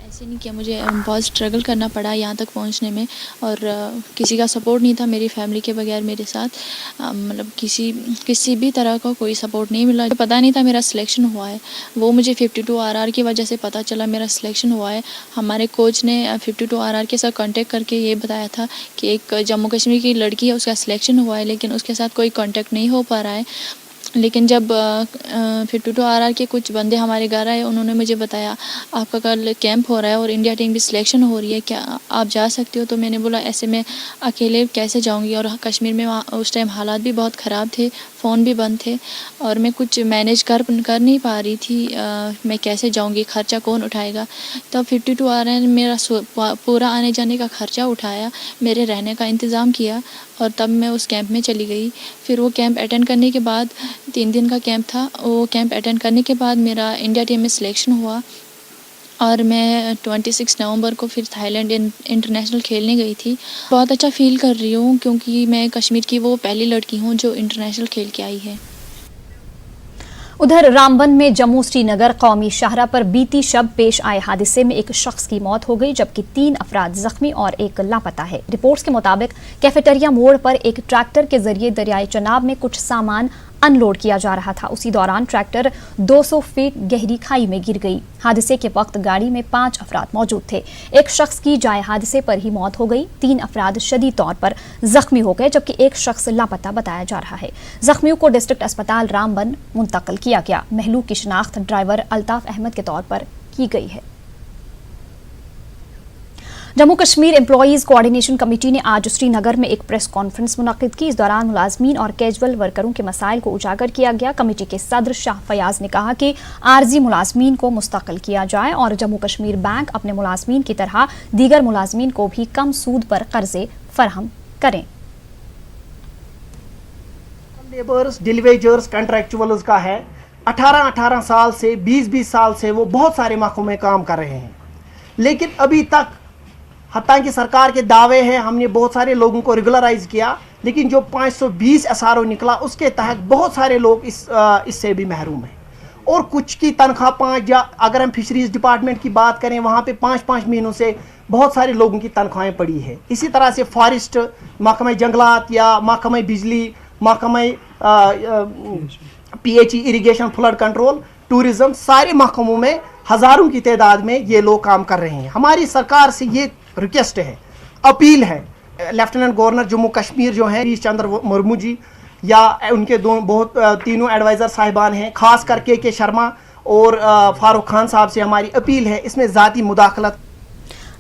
ऐसे नहीं किया, मुझे बहुत स्ट्रगल करना पड़ा यहाँ तक पहुँचने में और किसी का सपोर्ट नहीं था मेरी फैमिली के बगैर मेरे साथ, मतलब किसी भी तरह का कोई सपोर्ट नहीं मिला। पता नहीं था मेरा सिलेक्शन हुआ है, वो मुझे 52 RR की वजह से पता चला मेरा सिलेक्शन हुआ है। हमारे कोच ने 52 RR के साथ कांटेक्ट करके ये बताया था कि एक जम्मू कश्मीर की लड़की है उसका सिलेक्शन हुआ है लेकिन उसके साथ कोई कांटेक्ट नहीं हो पा रहा है। लेकिन जब 52 RR के कुछ बंदे हमारे घर आए, उन्होंने मुझे बताया आपका कल कैंप हो रहा है और इंडिया टीम की सिलेक्शन हो रही है, क्या आप जा सकते हो? तो मैंने बोला ऐसे में अकेले कैसे जाऊंगी, और कश्मीर में उस टाइम हालात भी बहुत ख़राब थे, फ़ोन भी बंद थे और मैं कुछ मैनेज कर नहीं पा रही थी। मैं कैसे जाऊंगी, ख़र्चा कौन उठाएगा? तब 52 RR ने मेरा पूरा आने जाने का ख़र्चा उठाया, मेरे रहने का इंतज़ाम किया और तब मैं उस कैंप में चली गई। फिर वो कैंप अटेंड करने के बाद 3 दिन का कैंप था, वो कैंप अटेंड करने के बाद मेरा इंडिया टीम में सिलेक्शन हुआ और मैं 26 नवंबर को फिर थाईलैंड इंटरनेशनल खेलने गई थी। बहुत अच्छा फील कर रही हूँ क्योंकि मैं कश्मीर की वो पहली लड़की हूँ जो इंटरनेशनल खेल के आई है। उधर रामबन में जम्मू श्रीनगर कौमी शाहरा पर बीती शब पेश आए हादसे में एक शख्स की मौत हो गई जबकि 3 अफराद जख्मी और एक लापता है। रिपोर्ट्स के मुताबिक कैफेटेरिया मोड़ पर एक ट्रैक्टर के जरिए दरियाए चनाब में कुछ सामान अनलोड किया जा रहा था। उसी दौरान ट्रैक्टर 200 फीट गहरी खाई में गिर गई। हादसे के वक्त गाड़ी में 5 अफराद मौजूद थे। एक शख्स की जाए हादसे पर ही मौत हो गई। 3 अफराद शदीद तौर पर जख्मी हो गए जबकि एक शख्स लापता बताया जा रहा है। जख्मियों को डिस्ट्रिक्ट अस्पताल रामबन मुंतकिल किया गया। महलूक की शिनाख्त ड्राइवर अल्ताफ अहमद के तौर पर की गई है। Jammu Kashmir employees coordination committee ने आज श्रीनगर में एक प्रेस कॉन्फ्रेंस मुनक्किद की। इस दौरान मुलाजमीन और कैजुअल वर्करों के मसाइल को उजागर किया गया। कमेटी के सदर शाह फयाज ने कहा कि आर्जी मुलाजमीन को मुस्तकिल किया जाए और जम्मू कश्मीर बैंक अपने मुलाजमीन की तरह दीगर मुलाजमीन को भी कम सूद पर कर्जे फराहम करें। लेबर्स, डिलीवेजर्स, कंट्रैक्चुअल्स का है 18 साल से 20 साल से वो बहुत सारे महकमों में काम कर रहे हैं, लेकिन अभी तक हत्ता कि सरकार के दावे हैं हमने बहुत सारे लोगों को रेगुलराइज किया, लेकिन जो 520 SRO निकला उसके तहत बहुत सारे लोग इससे भी महरूम हैं। और कुछ की तनख्वाह 5 या अगर हम फिशरीज डिपार्टमेंट की बात करें वहाँ पे 5-5 महीनों से बहुत सारे लोगों की तनख्वाहें पड़ी है। इसी तरह से फॉरेस्ट, महकमा जंगलात या महकमा बिजली, महकमा PHE irrigation, flood control, tourism, सारे महकमों में हज़ारों की तादाद में ये लोग काम कर रहे हैं। हमारी सरकार से ये रिक्वेस्ट है, अपील है, लेफ्टिनेंट गवर्नर जम्मू कश्मीर जो हैं हरीश चंद्र मुर्मू जी या उनके तीनों एडवाइज़र साहिबान हैं, ख़ास कर के शर्मा और फारूक खान साहब से हमारी अपील है इसमें ज़ाती मुदाखलत।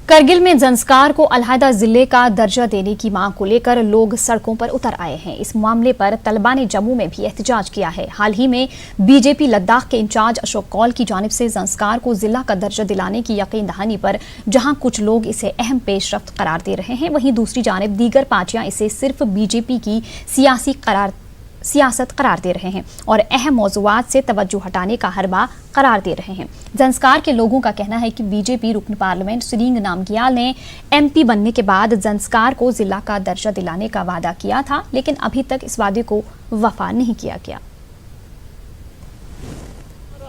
करगिल में ज़ंस्कार को अलहदा ज़िले का दर्जा देने की मांग को लेकर लोग सड़कों पर उतर आए हैं। इस मामले पर तलबा ने जम्मू में भी एहतजाज किया है। हाल ही में बीजेपी लद्दाख के इंचार्ज अशोक कौल की जानिब से ज़ंस्कार को ज़िला का दर्जा दिलाने की यकीन दहानी पर जहां कुछ लोग इसे अहम पेशरफ्त करार दे रहे हैं, वहीं दूसरी जानिब दीगर पार्टियां इसे सिर्फ बीजेपी की सियासत करार दे रहे हैं और अहम मौज़ूआत से तवज्जो हटाने का हरबा करार दे रहे हैं। ज़ंस्कार के लोगों का कहना है कि बीजेपी रुकन पार्लियामेंट सुरींग नामग्याल ने MP बनने के बाद ज़ंस्कार को ज़िला का दर्जा दिलाने का वादा किया था, लेकिन अभी तक इस वादे को वफा नहीं किया गया।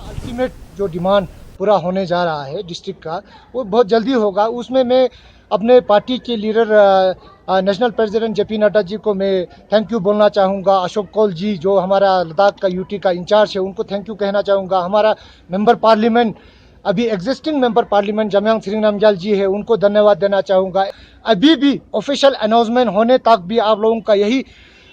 अल्टीमेट जो डिमांड पूरा होने जा रहा है डिस्ट्रिक्ट का, वो बहुत जल्दी होगा। उसमें मैं अपने पार्टी के leader national president JP Nadda ji को मैं थैंक यू बोलना चाहूँगा। अशोक कौल जी जो हमारा लद्दाख का UT का इंचार्ज है उनको थैंक यू कहना चाहूँगा। हमारा मेंबर पार्लियामेंट, अभी एग्जिस्टिंग मेंबर पार्लियामेंट जमयांग सिरिंग नामग्याल जी है, उनको धन्यवाद देना चाहूँगा। अभी भी ऑफिशियल अनाउंसमेंट होने तक भी आप लोगों का यही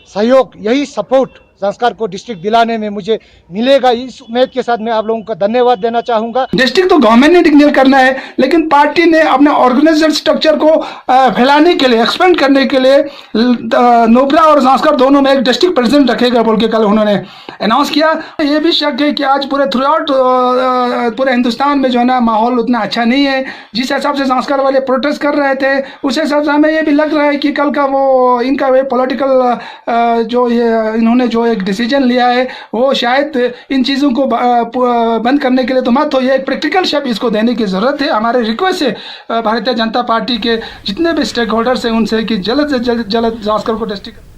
सहयोग, यही सपोर्ट संस्कार को डिस्ट्रिक्ट दिलाने में मुझे मिलेगा। इस उम्मीद के साथ मैं आप लोगों का धन्यवाद देना चाहूँगा। डिस्ट्रिक्ट तो गवर्नमेंट ने डिक्लेयर करना है, लेकिन पार्टी ने अपने ऑर्गेनाइजेशन स्ट्रक्चर को फैलाने के लिए, एक्सपेंड करने के लिए नोबरा और संस्कार दोनों में एक डिस्ट्रिक्ट प्रेसिडेंट रखेगा बोल के कल उन्होंने अनाउंस किया। ये भी शक है कि आज पूरे थ्रू आउट पूरे हिंदुस्तान में जो है ना माहौल उतना अच्छा नहीं है। जिस हिसाब से संस्कार वाले प्रोटेस्ट कर रहे थे उस हिसाब से हमें ये भी लग रहा है कि कल का वो इनका वे पॉलिटिकल जो ये इन्होंने जो एक डिसीजन लिया है वो शायद इन चीज़ों को बंद करने के लिए तो मत हो, ये एक प्रैक्टिकल शेप इसको देने की ज़रूरत है। हमारे रिक्वेस्ट है भारतीय जनता पार्टी के जितने भी स्टेक होल्डर्स हैं उनसे कि जल्द से जल्द संस्कार को डिस्ट्रिक्ट।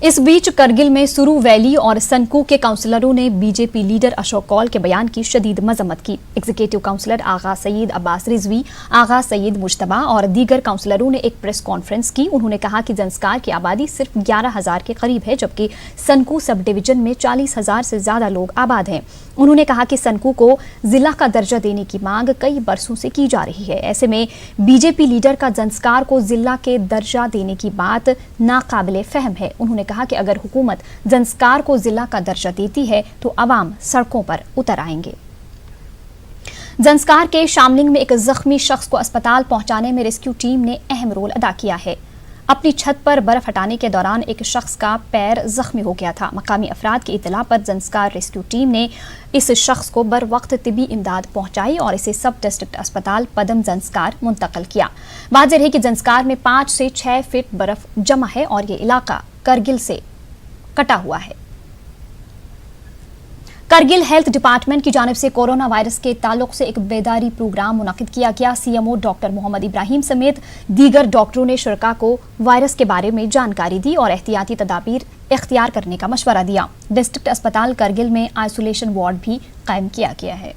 इस बीच करगिल में सुरू वैली और सनकू के काउंसलरों ने बीजेपी लीडर अशोक कौल के बयान की शदीद मजम्मत की। एग्जीक्यूटिव काउंसलर आगा सईद अब्बास रिजवी, आगा सईद मुश्तबा और दीगर काउंसलरों ने एक प्रेस कॉन्फ्रेंस की। उन्होंने कहा कि जंस्कार की आबादी सिर्फ 11,000 के करीब है, जबकि सनकू सब डिवीजन में 40,000 से ज्यादा लोग आबाद हैं। उन्होंने कहा कि सनकू को जिला का दर्जा देने की मांग कई बरसों से की जा रही है। ऐसे में बीजेपी लीडर का जंस्कार को जिला के दर्जा देने की बात नाकाबिले फहम है। उन्होंने कहा कि अगर हुकूमत जंस्कार को जिला का दर्जा देती है तो अवाम सड़कों पर उतर आएंगे। जंस्कार के शामलिंग में एक जख्मी शख्स को अस्पताल पहुंचाने में रेस्क्यू टीम ने अहम रोल अदा किया है। अपनी छत पर बर्फ हटाने के दौरान एक शख्स का पैर जख्मी हो गया था। मकामी अफराद की इतला पर जंस्कार रेस्क्यू टीम ने इस शख्स को बर वक्त तिबी इमदाद पहुंचाई और इसे सब डिस्ट्रिक्ट अस्पताल पदम जंस्कार मुंतकिल किया। वाज़ेह है कि जंस्कार में 5 से 6 फीट बर्फ जमा है और ये इलाका करगिल से कटा हुआ है। करगिल हेल्थ डिपार्टमेंट की जानिब से कोरोना वायरस के ताल्लुक से एक बेदारी प्रोग्राम मुनक्किद किया गया। सीएमओ डॉक्टर मोहम्मद इब्राहिम समेत दीगर डॉक्टरों ने शुरका को वायरस के बारे में जानकारी दी और एहतियाती तदाबीर इख्तियार करने का मशवरा दिया। डिस्ट्रिक्ट अस्पताल करगिल में आइसोलेशन वार्ड भी कायम किया गया है।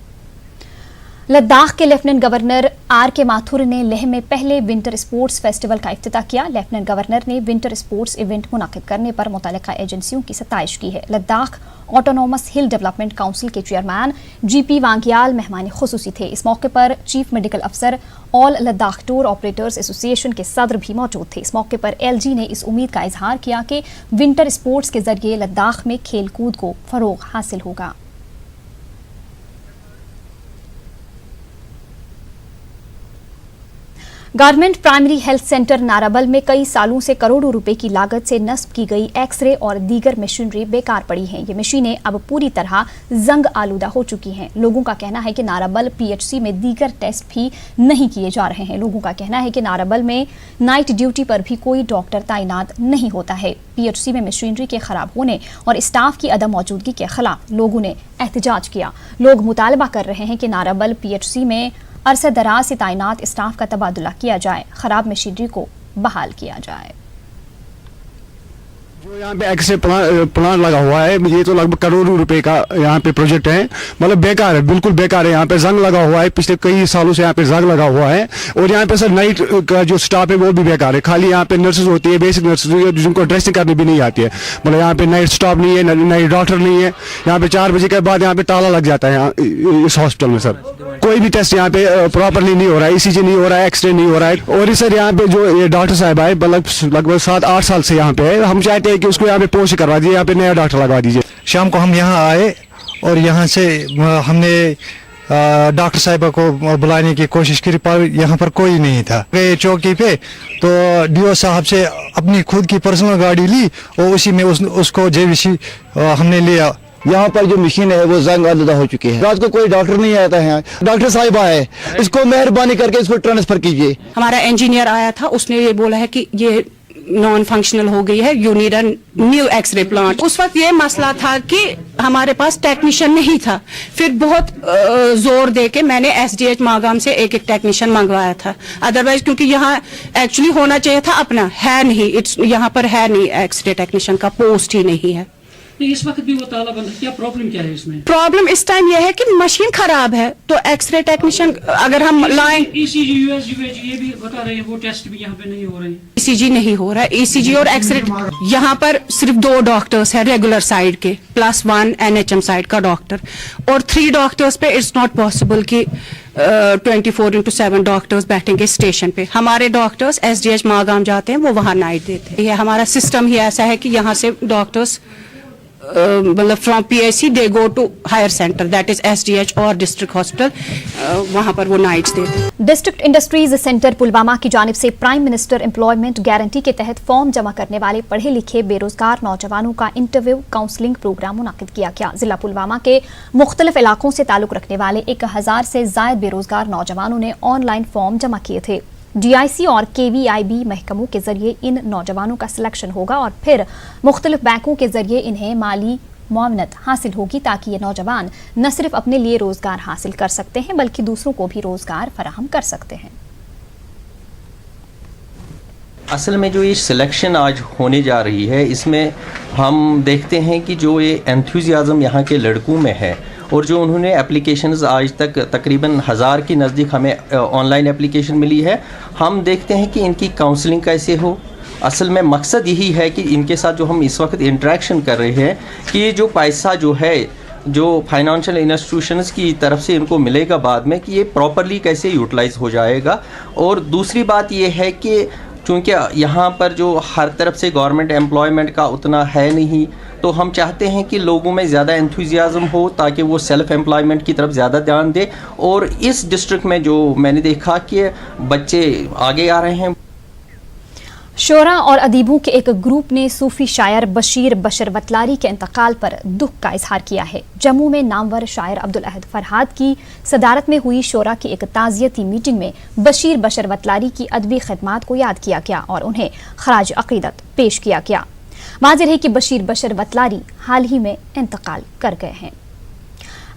लद्दाख के लेफ्टिनेंट गवर्नर आर के माथुर ने लेह में पहले विंटर स्पोर्ट्स फेस्टिवल का इफ्तिताह किया। लेफ्टिनेंट गवर्नर ने विंटर स्पोर्ट्स इवेंट मुनक्किद करने पर मुतल्लिका एजेंसियों की सताइश की है। लद्दाख ऑटोनोमस हिल डेवलपमेंट काउंसिल के चेयरमैन जीपी वांगियाल मेहमान खुसूसी थे। इस मौके पर चीफ मेडिकल अफसर all Ladakh tour operators association के सदर भी मौजूद थे। इस मौके पर एलजी ने इस उम्मीद का इजहार किया कि विंटर स्पोर्ट्स के जरिए लद्दाख में खेल कूद को फरोग हासिल होगा। गवर्नमेंट प्राइमरी हेल्थ सेंटर नाराबल में कई सालों से करोड़ों रुपए की लागत से नस्ब की गई एक्सरे और दीगर मशीनरी बेकार पड़ी हैं। ये मशीनें अब पूरी तरह जंग आलूदा हो चुकी हैं। लोगों का कहना है कि नाराबल पीएचसी में दीगर टेस्ट भी नहीं किए जा रहे हैं। लोगों का कहना है कि नाराबल में नाइट ड्यूटी पर भी कोई डॉक्टर तैनात नहीं होता है। पीएचसी में मशीनरी के खराब होने और स्टाफ की अदम मौजूदगी के खिलाफ लोगों ने एहतजाज किया। लोग मुतालबा कर रहे हैं कि नाराबल पीएचसी में अरसे दराज से तैनात स्टाफ का तबादला किया जाए, खराब मशीनरी को बहाल किया जाए। जो यहाँ पे एक्सरे प्लांट लगा हुआ है, ये तो लगभग करोड़ों रुपए का यहाँ पे प्रोजेक्ट है, मतलब बेकार है, बिल्कुल बेकार है। यहाँ पे जंग लगा हुआ है, पिछले कई सालों से यहाँ पे जंग लगा हुआ है। और यहाँ पे सर नाइट का जो स्टाफ है वो भी बेकार है। खाली यहाँ पे नर्सेज होती है, बेसिक नर्सेज, जिनको ड्रेसिंग करनी भी नहीं आती है। मतलब यहाँ पे नाइट स्टाफ नहीं है, नाइट डॉक्टर नहीं है। यहाँ पे 4 बजे के बाद यहाँ पे ताला लग जाता है इस हॉस्पिटल में। सर कोई भी टेस्ट यहाँ पे प्रॉपरली नहीं हो रहा है, ECG नहीं हो रहा है, एक्सरे नहीं हो रहा है। और सर यहाँ पे जो ये डॉक्टर साहब आए लगभग 7-8 साल से यहाँ पे है, हम चाहते हैं कि उसको यहाँ पे पोस्ट करवा दीजिए, यहाँ पे नया डॉक्टर लगवा दीजिए। शाम को हम यहाँ आए और यहाँ से हमने डॉक्टर साहिबा को बुलाने की कोशिश की, पर यहाँ पर कोई नहीं था। गए चौकी पे तो DO साहब से अपनी खुद की पर्सनल गाड़ी ली और उसी में उसको JVC हमने लिया। यहाँ पर जो मशीन है वो जंग आलूदा हो चुकी है। रात को कोई डॉक्टर नहीं आता है। डॉक्टर साहिब आए, इसको मेहरबानी करके इसको ट्रांसफर कीजिए। हमारा इंजीनियर आया था, उसने ये बोला है कि ये नॉन फंक्शनल हो गई है, you need a new x ray plant. उस वक्त ये मसला था कि हमारे पास टेक्नीशियन नहीं था। फिर बहुत जोर दे के मैंने SDH मागाम से एक टेक्नीशियन मंगवाया था। अदरवाइज क्योंकि यहाँ एक्चुअली होना चाहिए था अपना, है नहीं, यहाँ पर है नहीं, एक्सरे टेक्नीशियन का पोस्ट ही नहीं है। इस वक्त भी वो ताला बंद है, क्या प्रॉब्लम क्या है इसमें? प्रॉब्लम इस टाइम यह है कि मशीन खराब है, तो एक्सरे टेक्नीशियन अगर हम लाएं, ECG USG ये भी बता रहे हैं, वो टेस्ट भी यहाँ पे नहीं हो रहे हैं। ECG नहीं हो रहा है, ECG और एक्सरे यहाँ पर सिर्फ 2 डॉक्टर्स है रेगुलर साइड के, +1 NHM साइड का डॉक्टर, और 3 डॉक्टर्स पे इट्स नॉट पॉसिबल कि 24/7 डॉक्टर्स बैठेंगे स्टेशन पे। हमारे डॉक्टर्स SDH मागाम जाते हैं, वो वहाँ नाइट देते हैं। हमारा सिस्टम ही ऐसा है कि यहाँ से डॉक्टर्स मतलब from PIC they go to higher centre that is SDH और डिस्ट्रिक्ट हॉस्पिटल, वहाँ पर वो नाइट्स देते हैं। डिस्ट्रिक्ट इंडस्ट्रीज सेंटर पुलवामा की जानिब से प्राइम मिनिस्टर एम्प्लॉयमेंट गारंटी के तहत फॉर्म जमा करने वाले पढ़े लिखे बेरोजगार नौजवानों का इंटरव्यू काउंसलिंग प्रोग्राम मुनाकिद किया गया। जिला पुलवामा के मुख्तलिफ इलाकों से ताल्लुक रखने वाले 1000 से जायद बेरोजगार नौजवानों ने ऑनलाइन फॉर्म जमा किए थे। DIC और KVIB महकमों के जरिए इन नौजवानों का सिलेक्शन होगा और फिर मुख्तलिफ बैंकों के जरिए इन्हें माली मुआवनत हासिल होगी ताकि ये नौजवान न सिर्फ अपने लिए रोजगार हासिल कर सकते हैं बल्कि दूसरों को भी रोजगार फराहम कर सकते हैं। असल में जो ये सिलेक्शन आज होने जा रही है, इसमें हम देखते हैं कि जो ये एंथुजियाज़म यहाँ के लड़कों में है और जो उन्होंने एप्लीकेशंस आज तक तकरीबन 1000 के नज़दीक हमें ऑनलाइन एप्लीकेशन मिली है, हम देखते हैं कि इनकी काउंसलिंग कैसे हो। असल में मकसद यही है कि इनके साथ जो हम इस वक्त इंटरेक्शन कर रहे हैं कि ये जो पैसा जो है जो फाइनेंशियल इंस्टीट्यूशंस की तरफ से इनको मिलेगा बाद में, कि ये प्रॉपरली कैसे यूटिलाइज हो जाएगा। और दूसरी बात ये है कि चूँकि यहाँ पर जो हर तरफ से गवर्नमेंट एम्प्लॉयमेंट का उतना है नहीं, तो हम चाहते हैं कि लोगों में ज़्यादा एंथुजियाज़म हो ताकि वो सेल्फ़ एम्प्लॉयमेंट की तरफ ज़्यादा ध्यान दे। और इस डिस्ट्रिक्ट में जो मैंने देखा कि बच्चे आगे आ रहे हैं। शोरा और अदीबों के एक ग्रुप ने सूफी शायर बशीर बशर वतलारी के इंतकाल पर दुख का इजहार किया है। जम्मू में नामवर शायर अब्दुल अहद फरहाद की सदारत में हुई शोरा की एक ताज़ियती मीटिंग में बशीर बशर वतलारी की अदबी खिदमात को याद किया गया और उन्हें खराज अकीदत पेश किया गया। वाज़ेह है कि बशीर बशर वतलारी हाल ही में इंतकाल कर गए हैं।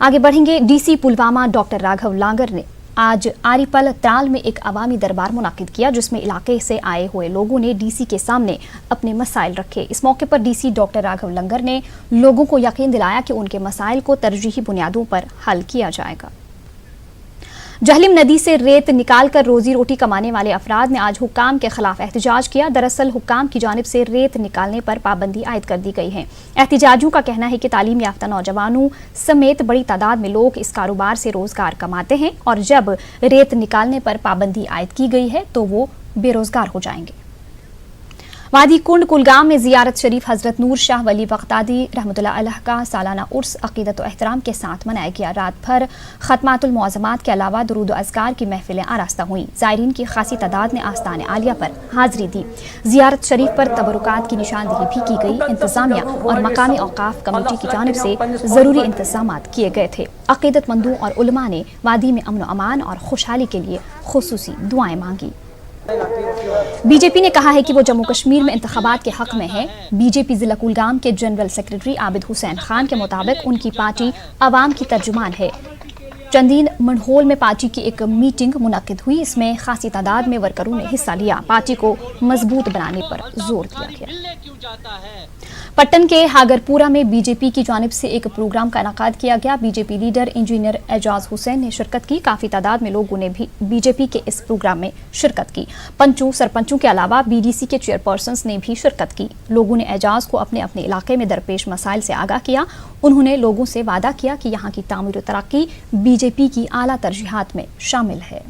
आगे बढ़ेंगे। DC पुलवामा डॉक्टर राघव लांगर ने आज आरिपल त्राल में एक अवामी दरबार मुनाकिद किया जिसमें इलाके से आए हुए लोगों ने DC के सामने अपने मसाइल रखे। इस मौके पर DC डॉक्टर राघव लंगर ने लोगों को यकीन दिलाया कि उनके मसाइल को तरजीही बुनियादों पर हल किया जाएगा। जहलिम नदी से रेत निकालकर रोजी रोटी कमाने वाले अफराद ने आज हुक्काम के खिलाफ एहतजाज किया। दरअसल हुक्काम की जानिब से रेत निकालने पर पाबंदी आयद कर दी गई है। एहतजाजियों का कहना है कि तालीम याफ्ता नौजवानों समेत बड़ी तादाद में लोग इस कारोबार से रोजगार कमाते हैं और जब रेत निकालने पर पाबंदी आयद की गई है तो वो बेरोजगार हो जाएंगे। वादी कुंड कुलगाम में जियारत शरीफ हजरत नूर शाह वली बगदादी रहमतुल्लाह अलैह का सालाना उर्स अकीदत व एहतराम के साथ मनाया गया। रात भर खतमातुल मुअज़्ज़मात के अलावा दुरूद व अज़कार की महफिलें आरास्ता हुई। ज़ायरीन की खासी तादाद ने आस्ताने आलिया पर हाजिरी दी। जियारत शरीफ पर तबरुकात की निशानदही भी की गई। इंतजामिया और मकामी औकाफ कमेटी की जानिब से ज़रूरी इंतजामात किए गए थे। अकीदतमंदों और उलमा ने वादी में अमन व अमान और खुशहाली के लिए खुसूसी दुआएं मांगी। बीजेपी ने कहा है कि वो जम्मू कश्मीर में इंतखाबात के हक में है। बीजेपी जिला कुलगाम के जनरल सेक्रेटरी आबिद हुसैन खान के मुताबिक उनकी पार्टी आवाम की तर्जुमान है। चंदीन मंडहोल में पार्टी की एक मीटिंग मुनक्किद हुई। इसमें खासी तादाद में वर्करों ने हिस्सा लिया। पार्टी को मजबूत बनाने पर जोर दिया गया। पट्टन के हागरपुरा में बीजेपी की जानिब से एक प्रोग्राम का इनाकाद किया गया। BJP leader engineer Aijaz Hussain ने शिरकत की। काफी तादाद में लोगों ने भी बीजेपी के इस प्रोग्राम में शिरकत की। पंचों सरपंचों के अलावा BDC के चेयरपर्सन्स ने भी शिरकत की। लोगों ने एजाज को अपने अपने इलाके में दरपेश मसाइल से आगाह किया। उन्होंने लोगों से वादा किया कि यहाँ की तामीर और तरक्की बीजेपी की आला तरजीहात में शामिल है।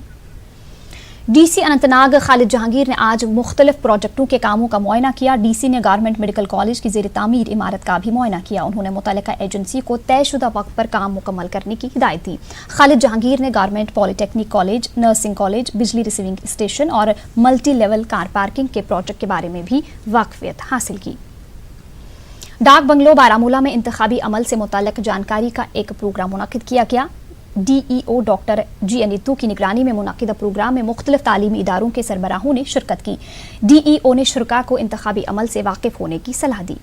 DC अनंतनाग खालिद जहांगीर ने आज मुख्तलिफ प्रोजेक्टों के कामों का मुआयना किया। DC ने गवर्नमेंट मेडिकल कॉलेज की ज़ेर तामीर इमारत का भी मुआयना किया। उन्होंने मुतल्लिका एजेंसी को तयशुदा वक्त पर काम मुकम्मल करने की हिदायत दी। खालिद जहांगीर ने government polytechnic college, nursing college, बिजली रिसीविंग स्टेशन और मल्टी लेवल कार पार्किंग के प्रोजेक्ट के बारे में भी वाकफियत हासिल की। डाक बंगलो बारामूला में इंतखाबी अमल से मुतल्लिक जानकारी का एक प्रोग्राम मुनक्किद किया गया। DEO डॉक्टर G अनितू की निगरानी में मुनक्किदा प्रोग्राम में मुख्तलिफ तालीमी इदारों के सरबराहों ने शिरकत की। DEO ने शुरका को इंतखाबी अमल से वाकिफ होने की सलाह दी।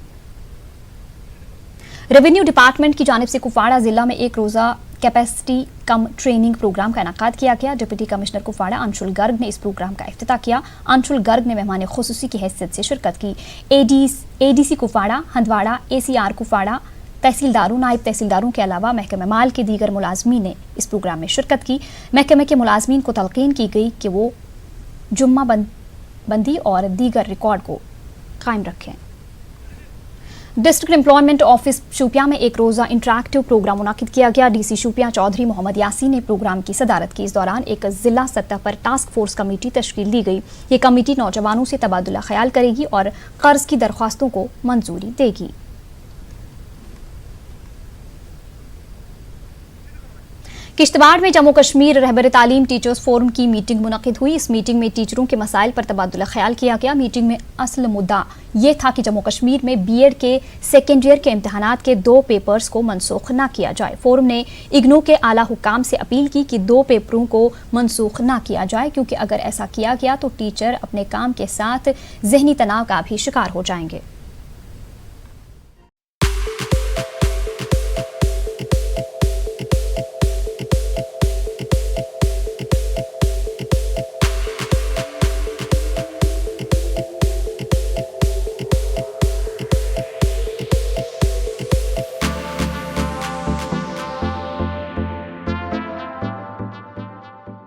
रेवेन्यू डिपार्टमेंट की जानिब से कुपवाड़ा जिला में एक रोज़ा कैपेसिटी कम ट्रेनिंग प्रोग्राम का इनाकाद किया गया। डिप्टी कमिश्नर कुपवाड़ा अंशुल गर्ग ने इस प्रोग्राम का इफ्तिताह किया। अंशुल गर्ग ने मेहमान खुसूसी की हैसियत से शिरकत की। ADC कुपवाड़ा, हंदवाड़ा, ACR कुपवाड़ा, तहसीलदारों, नायब तहसीलदारों के अलावा महकमे माल के दीगर मुलाजमीन ने इस प्रोग्राम में शिरकत की। महकमे के मुलाजमीन को तलकीन की गई कि वो जुम्मा बंदी और दीगर रिकॉर्ड को कायम रखें। डिस्ट्रिक्ट एम्प्लॉयमेंट ऑफिस शोपियां में एक रोज़ा इंटरैक्टिव प्रोग्राम मुनाकिद किया गया। DC शोपियां चौधरी मोहम्मद यासीन ने प्रोग्राम की सदारत की। इस दौरान एक जिला सतह पर टास्क फोर्स कमेटी तश्कील दी गई। ये कमेटी नौजवानों से तबादुला ख्याल करेगी और कर्ज की दरख्वास्तों को मंजूरी देगी। किश्तवाड़ में जम्मू कश्मीर रहबर तालीम टीचर्स फोरम की मीटिंग मुनक़िद हुई। इस मीटिंग में टीचरों के मसाइल पर तबादुला ख्याल किया गया। मीटिंग में असल मुद्दा ये था कि जम्मू कश्मीर में बीएड के सेकेंड ईयर के इम्तहानात के 2 पेपर्स को मनसूख न किया जाए। फोरम ने इग्नू के आला हुकाम से अपील की कि 2 पेपरों को मनसूख न किया जाए, क्योंकि अगर ऐसा किया गया तो टीचर अपने काम के साथ ज़हनी तनाव का भी शिकार हो जाएंगे।